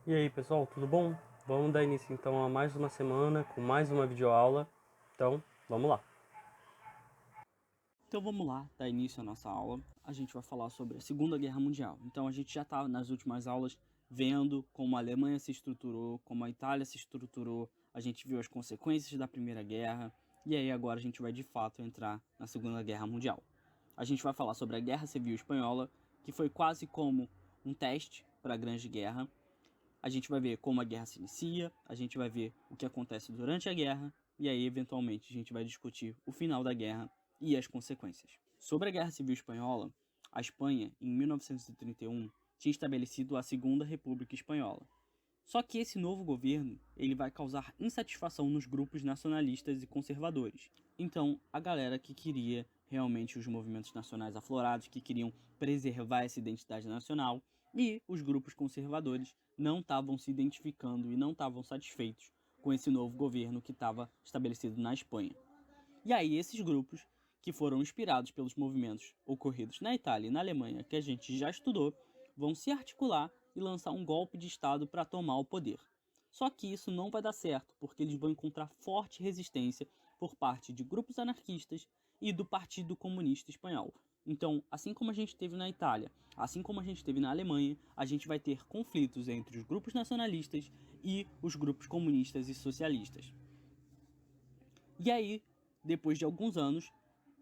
E aí pessoal, tudo bom? Vamos dar início então a mais uma semana com mais uma videoaula. Então, vamos lá. Então vamos lá, dar início à nossa aula. A gente vai falar sobre a Segunda Guerra Mundial. Então a gente já está nas últimas aulas vendo como a Alemanha se estruturou, como a Itália se estruturou, a gente viu as consequências da Primeira Guerra, e aí agora a gente vai de fato entrar na Segunda Guerra Mundial. A gente vai falar sobre a Guerra Civil Espanhola, que foi quase como um teste para a Grande Guerra. A gente vai ver como a guerra se inicia, a gente vai ver o que acontece durante a guerra, e aí eventualmente a gente vai discutir o final da guerra e as consequências. Sobre a Guerra Civil Espanhola, a Espanha, em 1931, tinha estabelecido a Segunda República Espanhola. Só que esse novo governo, ele vai causar insatisfação nos grupos nacionalistas e conservadores. Então, a galera que queria realmente os movimentos nacionais aflorados, que queriam preservar essa identidade nacional, e os grupos conservadores não estavam se identificando e não estavam satisfeitos com esse novo governo que estava estabelecido na Espanha. E aí esses grupos, que foram inspirados pelos movimentos ocorridos na Itália e na Alemanha, que a gente já estudou, vão se articular e lançar um golpe de Estado para tomar o poder. Só que isso não vai dar certo, porque eles vão encontrar forte resistência por parte de grupos anarquistas e do Partido Comunista Espanhol. Então, assim como a gente teve na Itália, assim como a gente teve na Alemanha, a gente vai ter conflitos entre os grupos nacionalistas e os grupos comunistas e socialistas. E aí, depois de alguns anos,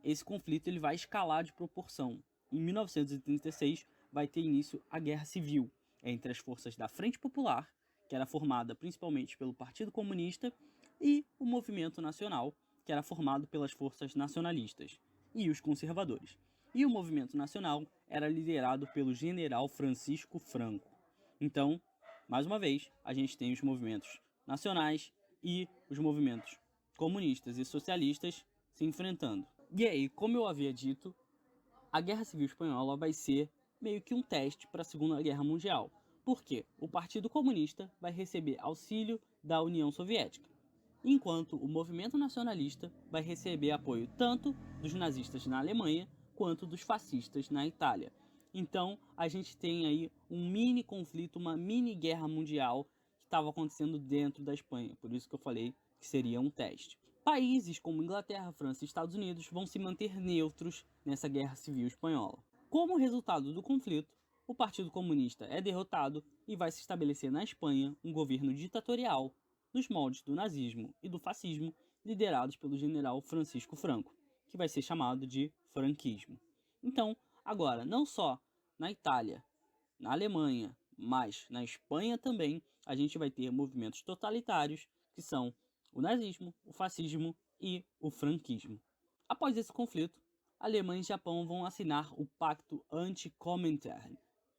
esse conflito ele vai escalar de proporção. Em 1936 vai ter início a Guerra Civil entre as forças da Frente Popular, que era formada principalmente pelo Partido Comunista, e o Movimento Nacional, que era formado pelas forças nacionalistas e os conservadores. E o Movimento Nacional era liderado pelo general Francisco Franco. Então, mais uma vez, a gente tem os movimentos nacionais e os movimentos comunistas e socialistas se enfrentando. E aí, como eu havia dito, a Guerra Civil Espanhola vai ser meio que um teste para a Segunda Guerra Mundial. Por quê? O Partido Comunista vai receber auxílio da União Soviética, enquanto o movimento nacionalista vai receber apoio tanto dos nazistas na Alemanha quanto dos fascistas na Itália. Então, a gente tem aí um mini conflito, uma mini guerra mundial que estava acontecendo dentro da Espanha. Por isso que eu falei que seria um teste. Países como Inglaterra, França e Estados Unidos vão se manter neutros nessa guerra civil espanhola. Como resultado do conflito, o Partido Comunista é derrotado e vai se estabelecer na Espanha um governo ditatorial nos moldes do nazismo e do fascismo, liderados pelo general Francisco Franco, que vai ser chamado de franquismo. Então, agora, não só na Itália, na Alemanha, mas na Espanha também, a gente vai ter movimentos totalitários, que são o nazismo, o fascismo e o franquismo. Após esse conflito, Alemanha e Japão vão assinar o Pacto Anti-Comintern,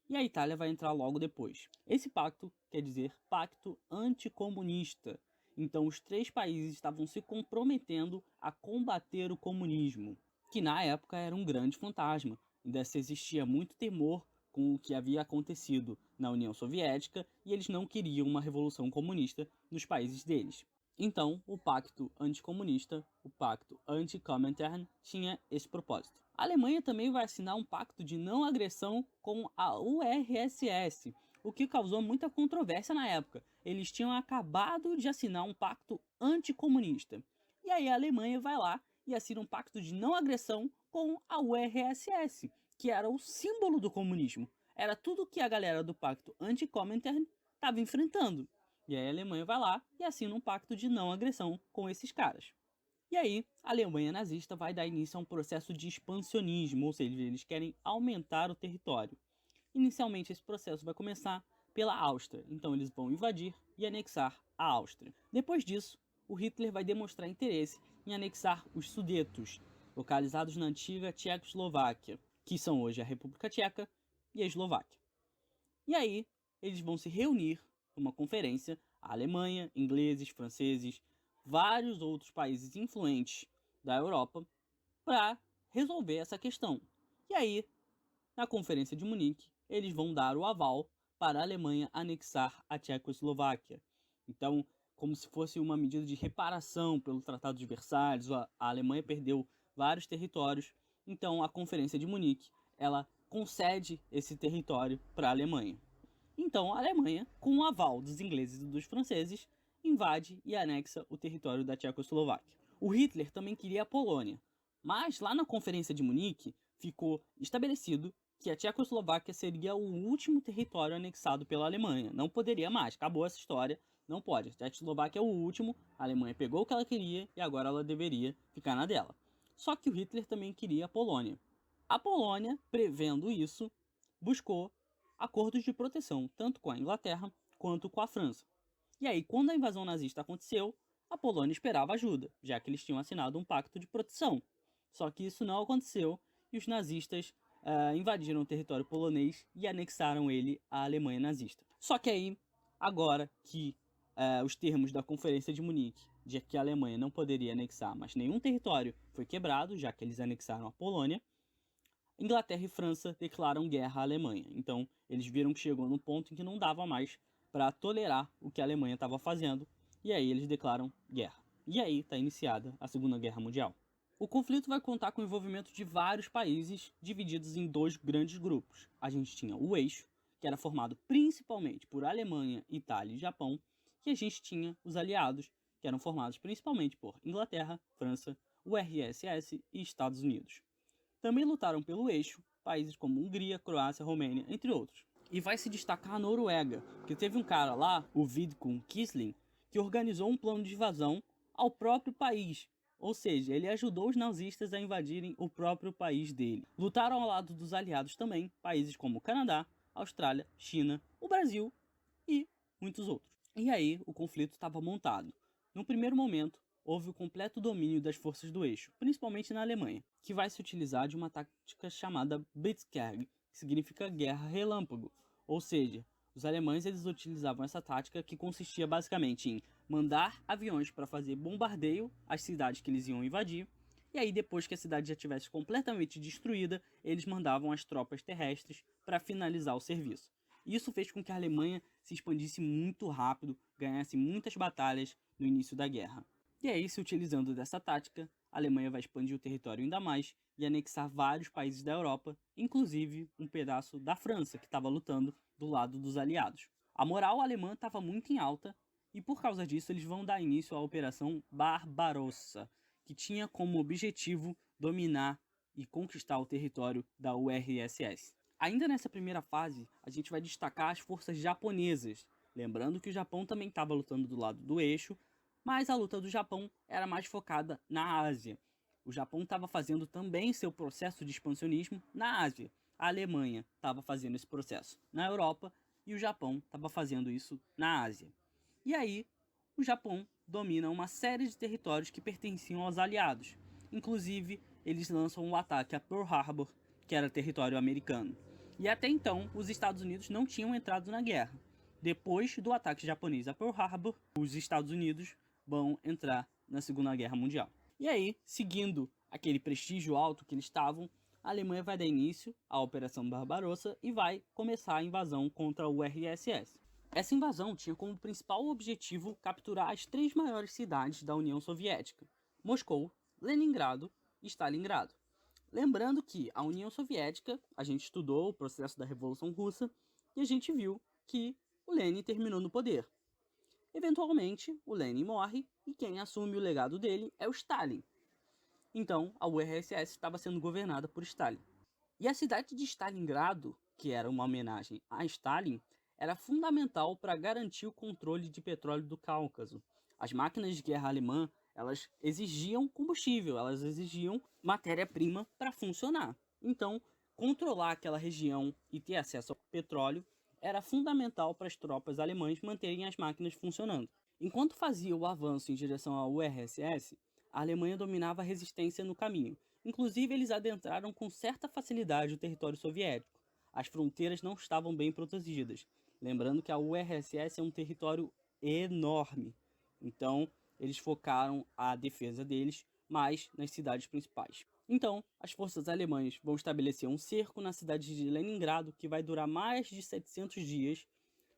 e a Itália vai entrar logo depois. Esse pacto quer dizer Pacto Anticomunista. Então os três países estavam se comprometendo a combater o comunismo, que na época era um grande fantasma. Ainda se existia muito temor com o que havia acontecido na União Soviética e eles não queriam uma revolução comunista nos países deles. Então, o Pacto Anticomunista, o Pacto Anti-Comintern, tinha esse propósito. A Alemanha também vai assinar um pacto de não agressão com a URSS, o que causou muita controvérsia na época. Eles tinham acabado de assinar um pacto anticomunista. E aí a Alemanha vai lá e assina um pacto de não agressão com a URSS, que era o símbolo do comunismo. Era tudo que a galera do Pacto Anti-Comintern estava enfrentando. E aí a Alemanha vai lá e assina um pacto de não agressão com esses caras. E aí, a Alemanha nazista vai dar início a um processo de expansionismo, ou seja, eles querem aumentar o território. Inicialmente, esse processo vai começar pela Áustria, então eles vão invadir e anexar a Áustria. Depois disso, o Hitler vai demonstrar interesse em anexar os Sudetos, localizados na antiga Tchecoslováquia, que são hoje a República Tcheca e a Eslováquia. E aí, eles vão se reunir numa conferência, a Alemanha, ingleses, franceses, vários outros países influentes da Europa, para resolver essa questão. E aí, na Conferência de Munique, eles vão dar o aval para a Alemanha anexar a Tchecoslováquia. Então, como se fosse uma medida de reparação pelo Tratado de Versalhes, a Alemanha perdeu vários territórios, então a Conferência de Munique, ela concede esse território para a Alemanha. Então a Alemanha, com o aval dos ingleses e dos franceses, invade e anexa o território da Tchecoslováquia. O Hitler também queria a Polônia, mas lá na Conferência de Munique ficou estabelecido que a Tchecoslováquia seria o último território anexado pela Alemanha. Não poderia mais, acabou essa história, não pode. A Tchecoslováquia é o último, a Alemanha pegou o que ela queria e agora ela deveria ficar na dela. Só que o Hitler também queria a Polônia. A Polônia, prevendo isso, buscou acordos de proteção tanto com a Inglaterra quanto com a França. E aí, quando a invasão nazista aconteceu, a Polônia esperava ajuda, já que eles tinham assinado um pacto de proteção. Só que isso não aconteceu e os nazistas invadiram o território polonês e anexaram ele à Alemanha nazista. Só que aí, agora que os termos da Conferência de Munique, de que a Alemanha não poderia anexar mais nenhum território, foi quebrado, já que eles anexaram a Polônia, Inglaterra e França declaram guerra à Alemanha. Então, eles viram que chegou num ponto em que não dava mais para tolerar o que a Alemanha estava fazendo, e aí eles declaram guerra. E aí está iniciada a Segunda Guerra Mundial. O conflito vai contar com o envolvimento de vários países divididos em dois grandes grupos. A gente tinha o eixo, que era formado principalmente por Alemanha, Itália e Japão, e a gente tinha os aliados, que eram formados principalmente por Inglaterra, França, URSS e Estados Unidos. Também lutaram pelo eixo países como Hungria, Croácia, Romênia, entre outros. E vai se destacar a Noruega, que teve um cara lá, o Vidkun Quisling, que organizou um plano de invasão ao próprio país. Ou seja, ele ajudou os nazistas a invadirem o próprio país dele. Lutaram ao lado dos aliados também, países como o Canadá, Austrália, China, o Brasil e muitos outros. E aí o conflito estava montado. No primeiro momento, houve o completo domínio das forças do eixo, principalmente na Alemanha, que vai se utilizar de uma tática chamada Blitzkrieg, que significa guerra relâmpago. Ou seja, os alemães eles utilizavam essa tática que consistia basicamente em mandar aviões para fazer bombardeio às cidades que eles iam invadir, e aí depois que a cidade já estivesse completamente destruída, eles mandavam as tropas terrestres para finalizar o serviço. Isso fez com que a Alemanha se expandisse muito rápido, ganhasse muitas batalhas no início da guerra. E aí, se utilizando dessa tática, a Alemanha vai expandir o território ainda mais e anexar vários países da Europa, inclusive um pedaço da França, que estava lutando do lado dos aliados. A moral alemã estava muito em alta e por causa disso eles vão dar início à Operação Barbarossa, que tinha como objetivo dominar e conquistar o território da URSS. Ainda nessa primeira fase, a gente vai destacar as forças japonesas, lembrando que o Japão também estava lutando do lado do eixo, mas a luta do Japão era mais focada na Ásia. O Japão estava fazendo também seu processo de expansionismo na Ásia. A Alemanha estava fazendo esse processo na Europa e o Japão estava fazendo isso na Ásia. E aí, o Japão domina uma série de territórios que pertenciam aos aliados. Inclusive, eles lançam um ataque a Pearl Harbor, que era território americano. E até então, os Estados Unidos não tinham entrado na guerra. Depois do ataque japonês a Pearl Harbor, os Estados Unidos vão entrar na Segunda Guerra Mundial. E aí, seguindo aquele prestígio alto que eles estavam, a Alemanha vai dar início à Operação Barbarossa e vai começar a invasão contra o URSS. Essa invasão tinha como principal objetivo capturar as 3 maiores cidades da União Soviética: Moscou, Leningrado e Stalingrado. Lembrando que a União Soviética, a gente estudou o processo da Revolução Russa e a gente viu que o Lenin terminou no poder. Eventualmente, o Lenin morre e quem assume o legado dele é o Stalin. Então, a URSS estava sendo governada por Stalin. E a cidade de Stalingrado, que era uma homenagem a Stalin, era fundamental para garantir o controle de petróleo do Cáucaso. As máquinas de guerra alemã, elas exigiam combustível, elas exigiam matéria-prima para funcionar. Então, controlar aquela região e ter acesso ao petróleo era fundamental para as tropas alemãs manterem as máquinas funcionando. Enquanto fazia o avanço em direção ao URSS, a Alemanha dominava a resistência no caminho. Inclusive, eles adentraram com certa facilidade o território soviético. As fronteiras não estavam bem protegidas. Lembrando que a URSS é um território enorme. Então, eles focaram a defesa deles mais nas cidades principais. Então, as forças alemãs vão estabelecer um cerco na cidade de Leningrado que vai durar mais de 700 dias,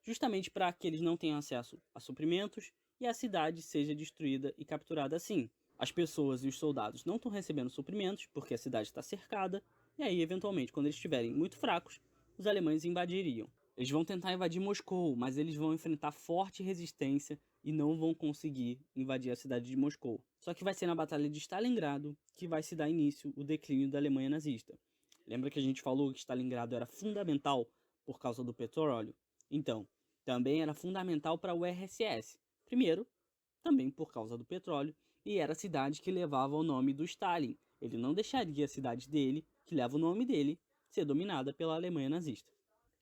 justamente para que eles não tenham acesso a suprimentos e a cidade seja destruída e capturada assim. As pessoas e os soldados não estão recebendo suprimentos porque a cidade está cercada, e aí, eventualmente, quando eles estiverem muito fracos, os alemães invadiriam. Eles vão tentar invadir Moscou, mas eles vão enfrentar forte resistência e não vão conseguir invadir a cidade de Moscou. Só que vai ser na Batalha de Stalingrado que vai se dar início o declínio da Alemanha nazista. Lembra que a gente falou que Stalingrado era fundamental por causa do petróleo? Então, também era fundamental para o URSS. Primeiro, também por causa do petróleo, e era a cidade que levava o nome do Stalin. Ele não deixaria a cidade dele, que leva o nome dele, ser dominada pela Alemanha nazista.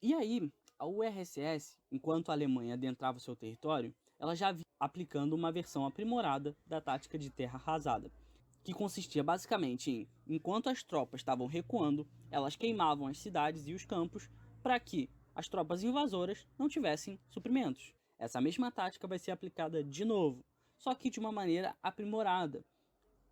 E aí, a URSS, enquanto a Alemanha adentrava o seu território, ela já vinha aplicando uma versão aprimorada da tática de terra arrasada, que consistia basicamente em, enquanto as tropas estavam recuando, elas queimavam as cidades e os campos para que as tropas invasoras não tivessem suprimentos. Essa mesma tática vai ser aplicada de novo, só que de uma maneira aprimorada.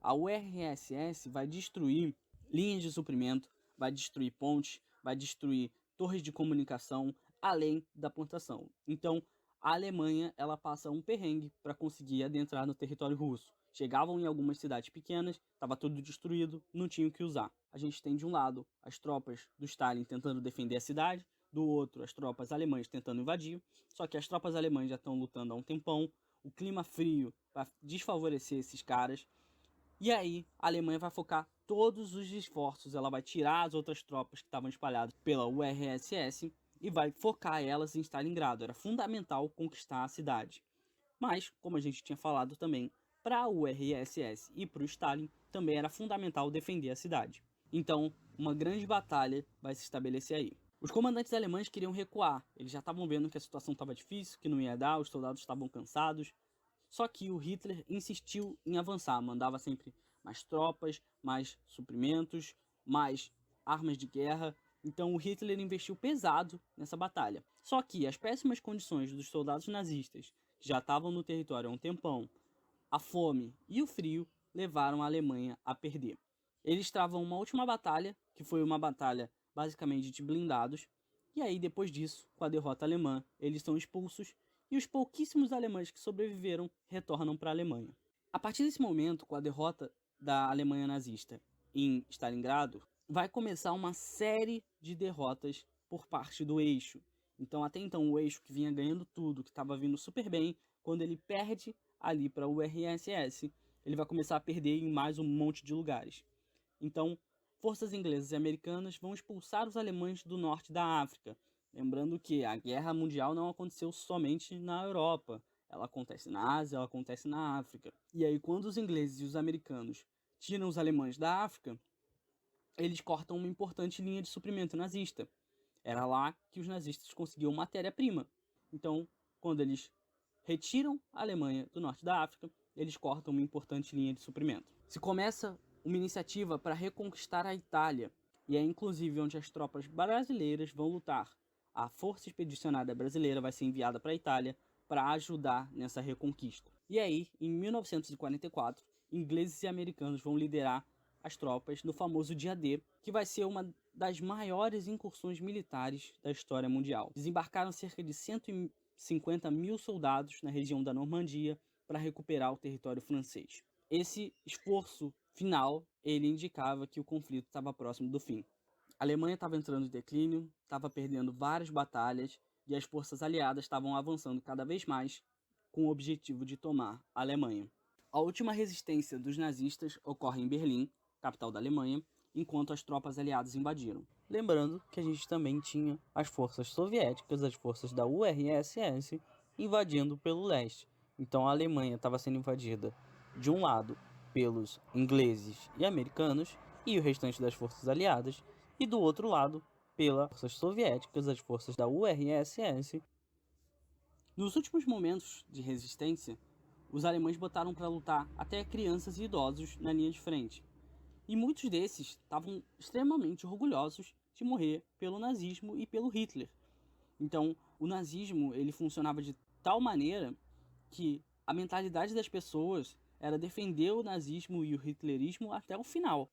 A URSS vai destruir linhas de suprimento, vai destruir pontes, vai destruir torres de comunicação, além da plantação. Então, a Alemanha ela passa um perrengue para conseguir adentrar no território russo. Chegavam em algumas cidades pequenas, estava tudo destruído, não tinham o que usar. A gente tem de um lado as tropas do Stalin tentando defender a cidade, do outro as tropas alemãs tentando invadir, só que as tropas alemãs já estão lutando há um tempão, o clima frio vai desfavorecer esses caras, e aí a Alemanha vai focar todos os esforços, ela vai tirar as outras tropas que estavam espalhadas pela URSS e vai focar elas em Stalingrado. Era fundamental conquistar a cidade. Mas, como a gente tinha falado também, para a URSS e para o Stalin também era fundamental defender a cidade. Então, uma grande batalha vai se estabelecer aí. Os comandantes alemães queriam recuar, eles já estavam vendo que a situação estava difícil, que não ia dar, os soldados estavam cansados. Só que o Hitler insistiu em avançar, mandava sempre mais tropas, mais suprimentos, mais armas de guerra. Então o Hitler investiu pesado nessa batalha. Só que as péssimas condições dos soldados nazistas, que já estavam no território há um tempão, a fome e o frio levaram a Alemanha a perder. Eles travam uma última batalha, que foi uma batalha basicamente de blindados, e aí depois disso, com a derrota alemã, eles são expulsos e os pouquíssimos alemães que sobreviveram retornam para a Alemanha. A partir desse momento, com a derrota da Alemanha nazista em Stalingrado, vai começar uma série de derrotas por parte do eixo. Então, até então, o eixo que vinha ganhando tudo, que estava vindo super bem, quando ele perde ali para o URSS, ele vai começar a perder em mais um monte de lugares. Então, forças inglesas e americanas vão expulsar os alemães do norte da África. Lembrando que a Guerra Mundial não aconteceu somente na Europa. Ela acontece na Ásia, ela acontece na África. E aí, quando os ingleses e os americanos tiram os alemães da África, eles cortam uma importante linha de suprimento nazista. Era lá que os nazistas conseguiam matéria-prima. Então, quando eles retiram a Alemanha do norte da África, eles cortam uma importante linha de suprimento. Se começa uma iniciativa para reconquistar a Itália, e é inclusive onde as tropas brasileiras vão lutar. A Força Expedicionária Brasileira vai ser enviada para a Itália para ajudar nessa reconquista. E aí, em 1944, ingleses e americanos vão liderar as tropas no famoso Dia D, que vai ser uma das maiores incursões militares da história mundial. Desembarcaram cerca de 150 mil soldados na região da Normandia para recuperar o território francês. Esse esforço final, ele indicava que o conflito estava próximo do fim. A Alemanha estava entrando em declínio, estava perdendo várias batalhas e as forças aliadas estavam avançando cada vez mais com o objetivo de tomar a Alemanha. A última resistência dos nazistas ocorre em Berlim, capital da Alemanha, enquanto as tropas aliadas invadiram. Lembrando que a gente também tinha as forças soviéticas, as forças da URSS, invadindo pelo leste. Então a Alemanha estava sendo invadida de um lado pelos ingleses e americanos e o restante das forças aliadas, e do outro lado pelas forças soviéticas, as forças da URSS. Nos últimos momentos de resistência, os alemães botaram para lutar até crianças e idosos na linha de frente. E muitos desses estavam extremamente orgulhosos de morrer pelo nazismo e pelo Hitler. Então, o nazismo ele funcionava de tal maneira que a mentalidade das pessoas era defender o nazismo e o hitlerismo até o final.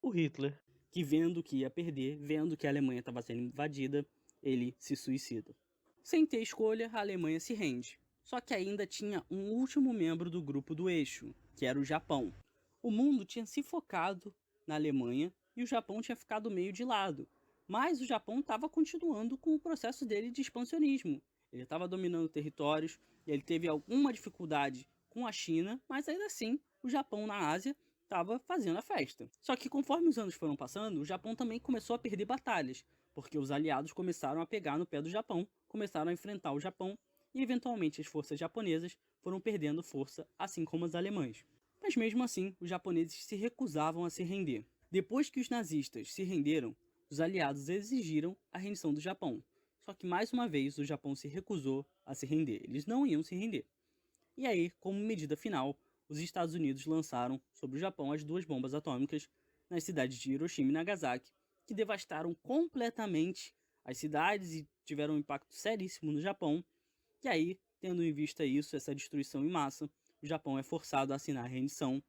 O Hitler, que vendo que ia perder, vendo que a Alemanha estava sendo invadida, ele se suicida. Sem ter escolha, a Alemanha se rende. Só que ainda tinha um último membro do grupo do eixo, que era o Japão. O mundo tinha se focado na Alemanha e o Japão tinha ficado meio de lado. Mas o Japão estava continuando com o processo dele de expansionismo. Ele estava dominando territórios, e ele teve alguma dificuldade com a China, mas ainda assim o Japão na Ásia estava fazendo a festa. Só que conforme os anos foram passando, o Japão também começou a perder batalhas, porque os aliados começaram a pegar no pé do Japão, começaram a enfrentar o Japão, e eventualmente as forças japonesas foram perdendo força, assim como as alemãs. Mas mesmo assim, os japoneses se recusavam a se render. Depois que os nazistas se renderam, os aliados exigiram a rendição do Japão. Só que mais uma vez o Japão se recusou a se render. Eles não iam se render. E aí, como medida final, os Estados Unidos lançaram sobre o Japão as 2 bombas atômicas nas cidades de Hiroshima e Nagasaki, que devastaram completamente as cidades e tiveram um impacto seríssimo no Japão. E aí, tendo em vista isso, essa destruição em massa, o Japão é forçado a assinar a rendição.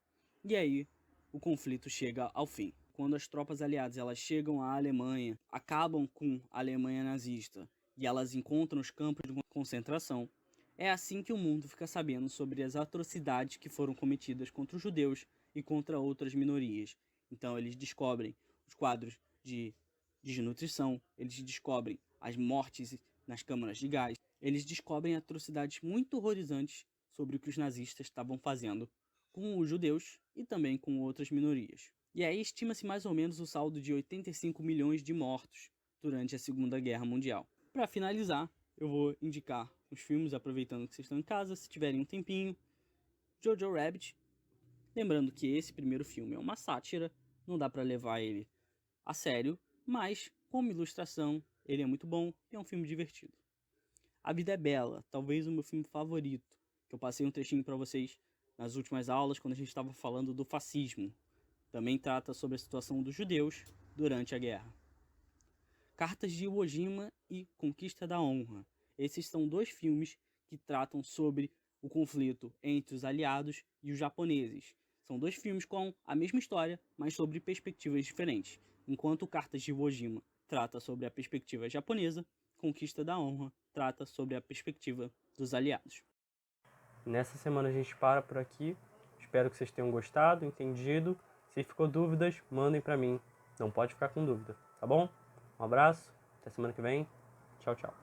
E aí, o conflito chega ao fim. Quando as tropas aliadas elas chegam à Alemanha, acabam com a Alemanha nazista e elas encontram os campos de concentração, é assim que o mundo fica sabendo sobre as atrocidades que foram cometidas contra os judeus e contra outras minorias. Então eles descobrem os quadros de desnutrição, eles descobrem as mortes nas câmaras de gás, eles descobrem atrocidades muito horrorizantes sobre o que os nazistas estavam fazendo com os judeus e também com outras minorias. E aí estima-se mais ou menos o saldo de 85 milhões de mortos durante a Segunda Guerra Mundial. Para finalizar, eu vou indicar os filmes, aproveitando que vocês estão em casa, se tiverem um tempinho. Jojo Rabbit. Lembrando que esse primeiro filme é uma sátira, não dá para levar ele a sério, mas como ilustração ele é muito bom e é um filme divertido. A Vida é Bela, talvez o meu filme favorito, que eu passei um trechinho para vocês nas últimas aulas quando a gente estava falando do fascismo. Também trata sobre a situação dos judeus durante a guerra. Cartas de Iwo Jima e Conquista da Honra. Esses são 2 filmes que tratam sobre o conflito entre os aliados e os japoneses. São 2 filmes com a mesma história, mas sobre perspectivas diferentes. Enquanto Cartas de Iwo Jima trata sobre a perspectiva japonesa, Conquista da Honra trata sobre a perspectiva dos aliados. Nessa semana a gente para por aqui. Espero que vocês tenham gostado, entendido. Se ficou dúvidas, mandem pra mim. Não pode ficar com dúvida, tá bom? Um abraço, até semana que vem. Tchau, tchau.